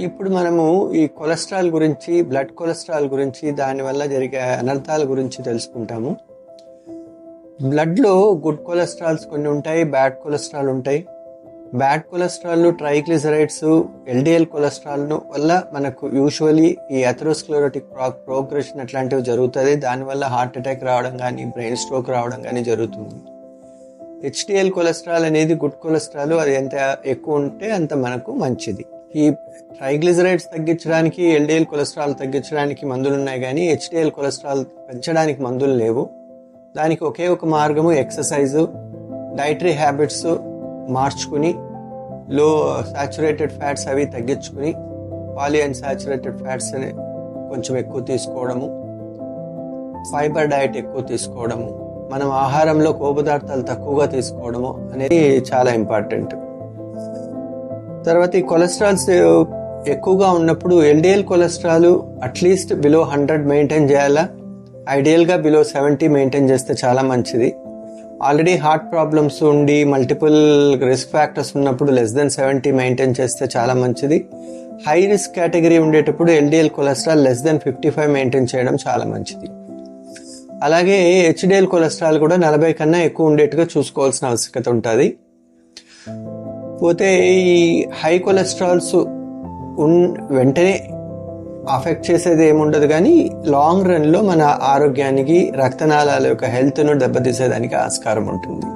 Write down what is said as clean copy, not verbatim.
ఇప్పుడు మనము ఈ కొలెస్ట్రాల్ గురించి, బ్లడ్ కొలెస్ట్రాల్ గురించి, దానివల్ల జరిగే అనర్థాల గురించి తెలుసుకుంటాము. బ్లడ్లో గుడ్ కొలెస్ట్రాల్స్ కొన్ని ఉంటాయి, బ్యాడ్ కొలెస్ట్రాల్ ఉంటాయి. Bad cholesterol, triglycerides, LDL cholesterol వల్ల మనకు యూజువలీ ఈ అథెరోస్క్లెరోటిక్ ప్రోగ్రెషన్ అట్లాంటివి జరుగుతుంది. దానివల్ల హార్ట్ అటాక్ రావడం కానీ, బ్రెయిన్ స్ట్రోక్ రావడం కానీ జరుగుతుంది. హెచ్డిఎల్ కొలెస్ట్రాల్ అనేది గుడ్ కొలెస్ట్రాల్, అది ఎంత ఎక్కువ ఉంటే అంత మనకు మంచిది. ఈ ట్రైగ్లిజరైడ్స్ తగ్గించడానికి, ఎల్డిఎల్ కొలెస్ట్రాల్ తగ్గించడానికి మందులు ఉన్నాయి కానీ హెచ్డిఎల్ కొలెస్ట్రాల్ పెంచడానికి మందులు లేవు. దానికి ఒకే ఒక మార్గము ఎక్సర్సైజు, డైటరీ హ్యాబిట్స్ మార్చుకుని, లో సాచురేటెడ్ ఫ్యాట్స్ అవి తగ్గించుకుని పాలీ అన్సాచురేటెడ్ ఫ్యాట్స్ అని కొంచెం ఎక్కువ తీసుకోవడము, ఫైబర్ డయట్ ఎక్కువ తీసుకోవడము, మనం ఆహారంలో కొవ్వు పదార్థాలు తక్కువగా తీసుకోవడము అనేది చాలా ఇంపార్టెంట్. తర్వాత ఈ కొలెస్ట్రాల్స్ ఎక్కువగా ఉన్నప్పుడు LDL cholesterol at least below 100 maintain చేయాలా. ఐడియల్గా బిలో 70 మెయింటైన్ చేస్తే చాలా మంచిది. ఆల్రెడీ హార్ట్ ప్రాబ్లమ్స్ ఉండి మల్టిపుల్ రిస్క్ ఫ్యాక్టర్స్ ఉన్నప్పుడు <70 మెయింటైన్ చేస్తే చాలా మంచిది. హై రిస్క్ కేటగిరీ ఉండేటప్పుడు ఎల్డిఎల్ కొలెస్ట్రాల్ <55 మెయింటైన్ చేయడం చాలా మంచిది. అలాగే హెచ్డిఎల్ కొలెస్ట్రాల్ కూడా 40 కన్నా ఎక్కువ ఉండేట్టుగా చూసుకోవాల్సిన ఆవశ్యకత ఉంటుంది. పోతే ఈ హై కొలెస్ట్రాల్స్ వెంటనే అఫెక్ట్ చేసేది ఏముండదు కానీ లాంగ్ రన్లో మన ఆరోగ్యానికి, రక్తనాళాల యొక్క హెల్త్ను దెబ్బతీసేదానికి ఆస్కారం ఉంటుంది.